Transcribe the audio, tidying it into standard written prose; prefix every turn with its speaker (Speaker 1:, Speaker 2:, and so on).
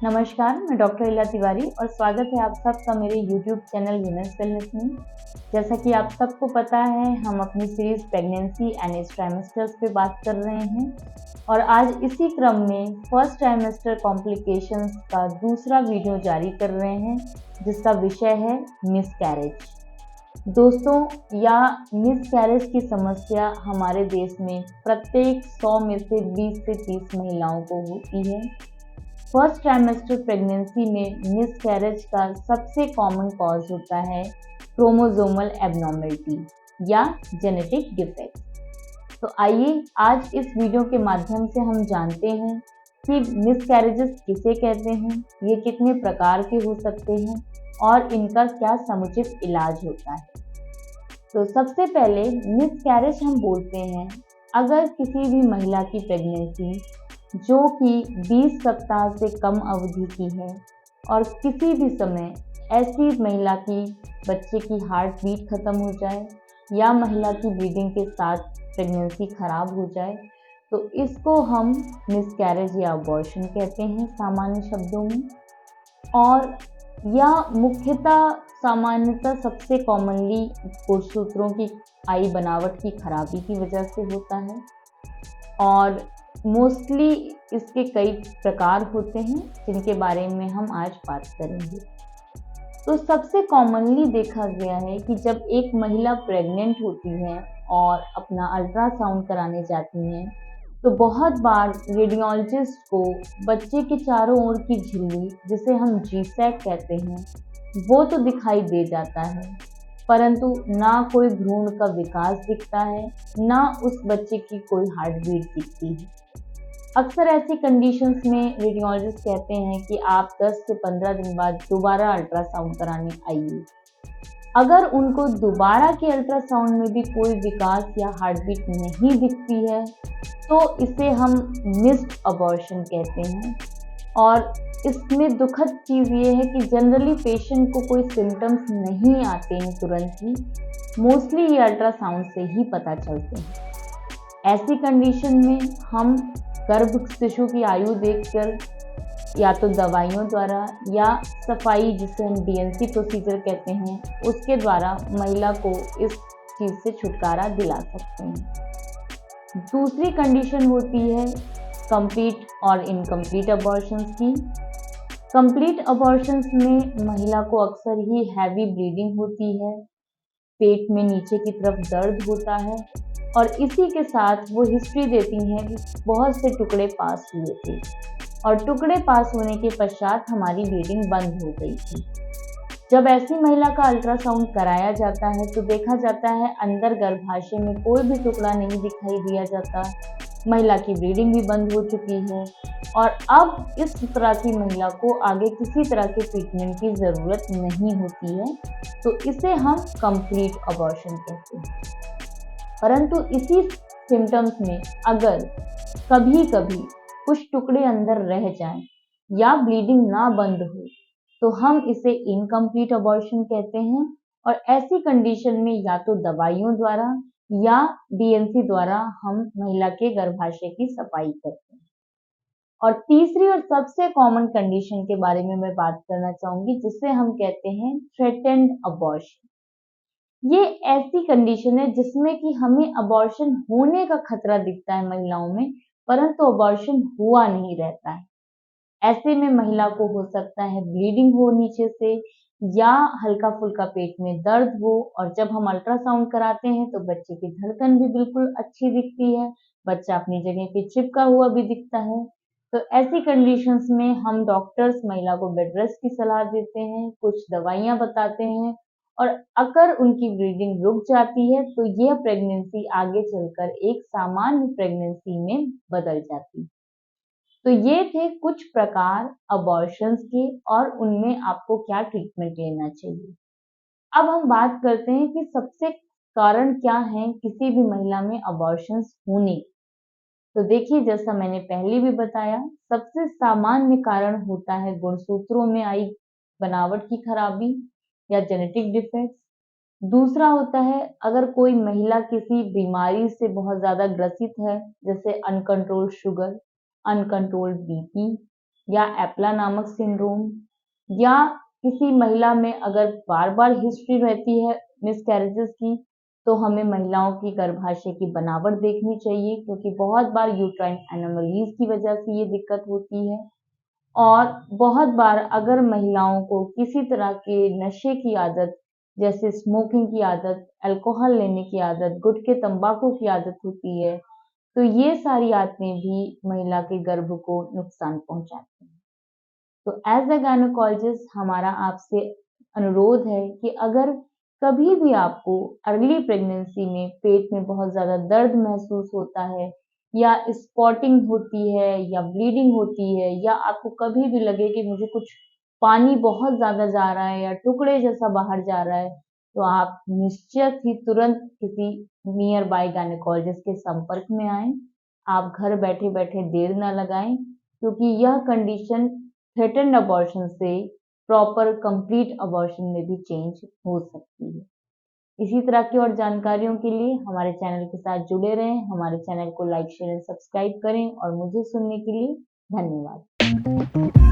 Speaker 1: नमस्कार, मैं डॉक्टर इला तिवारी और स्वागत है आप सबका मेरे YouTube चैनल वीनस वेलनेस में। जैसा कि आप सबको पता है, हम अपनी series pregnancy and it's trimesters पे बात कर रहे हैं और आज इसी क्रम में फर्स्ट ट्राइमेस्टर कॉम्प्लिकेशंस का दूसरा वीडियो जारी कर रहे हैं, जिसका विषय है मिसकैरेज। दोस्तों, या मिसकैरेज की समस्या हमारे देश में प्रत्येक 100 में से 20 से 30 महिलाओं को होती है। फर्स्ट ट्राइमेस्टर प्रेगनेंसी में मिसकैरेज का सबसे कॉमन कॉज होता है क्रोमोसोमल एबनॉर्मलिटी या जेनेटिक डिफेक्ट। तो आइए आज इस वीडियो के माध्यम से हम जानते हैं कि मिसकैरेजेस किसे कहते हैं, ये कितने प्रकार के हो सकते हैं और इनका क्या समुचित इलाज होता है। तो सबसे पहले मिसकैरेज हम बोलते हैं अगर किसी भी महिला की प्रेगनेंसी जो कि 20 सप्ताह से कम अवधि की है और किसी भी समय ऐसी महिला की बच्चे की हार्ट बीट खत्म हो जाए या महिला की ब्लीडिंग के साथ प्रेगनेंसी खराब हो जाए, तो इसको हम मिसकैरेज या अबॉर्शन कहते हैं सामान्य शब्दों में। और या सामान्यतः सबसे कॉमनली गुणसूत्रों की आई बनावट की खराबी की वजह से होता है और मोस्टली इसके कई प्रकार होते हैं जिनके बारे में हम आज बात करेंगे। तो सबसे कॉमनली देखा गया है कि जब एक महिला प्रेग्नेंट होती है और अपना अल्ट्रासाउंड कराने जाती हैं, तो बहुत बार रेडियोलॉजिस्ट को बच्चे के चारों ओर की झिल्ली, जिसे हम जी-सैक कहते हैं, वो तो दिखाई दे जाता है, परंतु ना कोई भ्रूण का विकास दिखता है, ना उस बच्चे की कोई हार्ट बीट दिखती है। अक्सर ऐसी कंडीशंस में रेडियोलॉजिस्ट कहते हैं कि आप 10 से 15 दिन बाद दोबारा अल्ट्रासाउंड कराने आइए। अगर उनको दोबारा के अल्ट्रासाउंड में भी कोई विकास या हार्ट बीट नहीं दिखती है, तो इसे हम मिस्ड अबॉर्शन कहते हैं। और इसमें दुखद चीज़ ये है कि जनरली पेशेंट को कोई सिम्टम्स नहीं आते हैं तुरंत ही, मोस्टली ये अल्ट्रासाउंड से ही पता चलते हैं। ऐसी कंडीशन में हम गर्भ शिशु की आयु देखकर या तो दवाइयों द्वारा या सफाई, जिसे हम डीएनसी प्रोसीजर कहते हैं, उसके द्वारा महिला को इस चीज़ से छुटकारा दिला सकते हैं। दूसरी कंडीशन होती है कंप्लीट और इनकम्प्लीट अबॉर्शंस की। कंप्लीट अबॉर्शंस में महिला को अक्सर ही हैवी ब्लीडिंग होती है, पेट में नीचे की तरफ दर्द होता है और इसी के साथ वो हिस्ट्री देती हैं कि बहुत से टुकड़े पास हुए थे और टुकड़े पास होने के पश्चात हमारी ब्लीडिंग बंद हो गई थी। जब ऐसी महिला का अल्ट्रासाउंड कराया जाता है तो देखा जाता है अंदर गर्भाशय में कोई भी टुकड़ा नहीं दिखाई दिया जाता, महिला की ब्लीडिंग भी बंद हो चुकी है और अब इस तरह की महिला को आगे किसी तरह के ट्रीटमेंट की ज़रूरत नहीं होती है, तो इसे हम कंप्लीट अबॉर्शन कहते हैं। परंतु इसी सिम्टम्स में अगर कभी-कभी कुछ टुकड़े अंदर रह जाएं या ब्लीडिंग ना बंद हो, तो हम इसे इनकम्प्लीट अबॉर्शन कहते हैं और ऐसी कंडीशन में या तो दवाइयों द्वारा या डीएनसी द्वारा हम महिला के गर्भाशय की सफाई करते हैं। और तीसरी और सबसे कॉमन कंडीशन के बारे में मैं बात करना चाहूंगी, जिसे हम कहते हैं थ्रेटेंड अबॉर्शन। ये ऐसी कंडीशन है जिसमें कि हमें अबॉर्शन होने का खतरा दिखता है महिलाओं में, परंतु अबॉर्शन हुआ नहीं रहता है। ऐसे में महिला को हो सकता है ब्लीडिंग हो नीचे से या हल्का फुल्का पेट में दर्द हो, और जब हम अल्ट्रासाउंड कराते हैं तो बच्चे की धड़कन भी बिल्कुल अच्छी दिखती है, बच्चा अपनी जगह पे चिपका हुआ भी दिखता है। तो ऐसी कंडीशंस में हम डॉक्टर्स महिला को बेड रेस्ट की सलाह देते हैं, कुछ दवाइयाँ बताते हैं और अगर उनकी ब्लीडिंग रुक जाती है तो यह प्रेगनेंसी आगे चलकर एक सामान्य प्रेगनेंसी में बदल जाती है। तो ये थे कुछ प्रकार अबॉर्शंस के और उनमें आपको क्या ट्रीटमेंट लेना चाहिए। अब हम बात करते हैं कि सबसे कारण क्या है किसी भी महिला में अबॉर्शंस होने के। तो देखिए, जैसा मैंने पहले भी बताया, सबसे सामान्य कारण होता है गुणसूत्रों में आई बनावट की खराबी या जेनेटिक डिफेक्ट्स। दूसरा होता है अगर कोई महिला किसी बीमारी से बहुत ज़्यादा ग्रसित है, जैसे अनकंट्रोल्ड शुगर, अनकंट्रोल्ड बीपी या एप्ला नामक सिंड्रोम, या किसी महिला में अगर बार बार हिस्ट्री रहती है मिसकैरेजेस की, तो हमें महिलाओं की गर्भाशय की बनावट देखनी चाहिए, क्योंकि बहुत बार यूट्राइन एनोमलीज की वजह से ये दिक्कत होती है। और बहुत बार अगर महिलाओं को किसी तरह के नशे की आदत, जैसे स्मोकिंग की आदत, अल्कोहल लेने की आदत, गुटखे तंबाकू की आदत होती है, तो ये सारी आदतें भी महिला के गर्भ को नुकसान पहुंचाती हैं। तो एज अ गायनोकोलॉजिस्ट हमारा आपसे अनुरोध है कि अगर कभी भी आपको अर्ली प्रेगनेंसी में पेट में बहुत ज़्यादा दर्द महसूस होता है, या स्पॉटिंग होती है, या ब्लीडिंग होती है, या आपको कभी भी लगे कि मुझे कुछ पानी बहुत ज़्यादा जा रहा है या टुकड़े जैसा बाहर जा रहा है, तो आप निश्चित ही तुरंत किसी नियर बाय गायनोकोलॉजिस्ट के संपर्क में आएं। आप घर बैठे बैठे देर ना लगाएं, क्योंकि यह कंडीशन थ्रेटन्ड अबॉर्शन से प्रॉपर कंप्लीट अबॉर्शन में भी चेंज हो सकती है। इसी तरह की और जानकारियों के लिए हमारे चैनल के साथ जुड़े रहें। हमारे चैनल को लाइक, शेयर एंड सब्सक्राइब करें और मुझे सुनने के लिए धन्यवाद।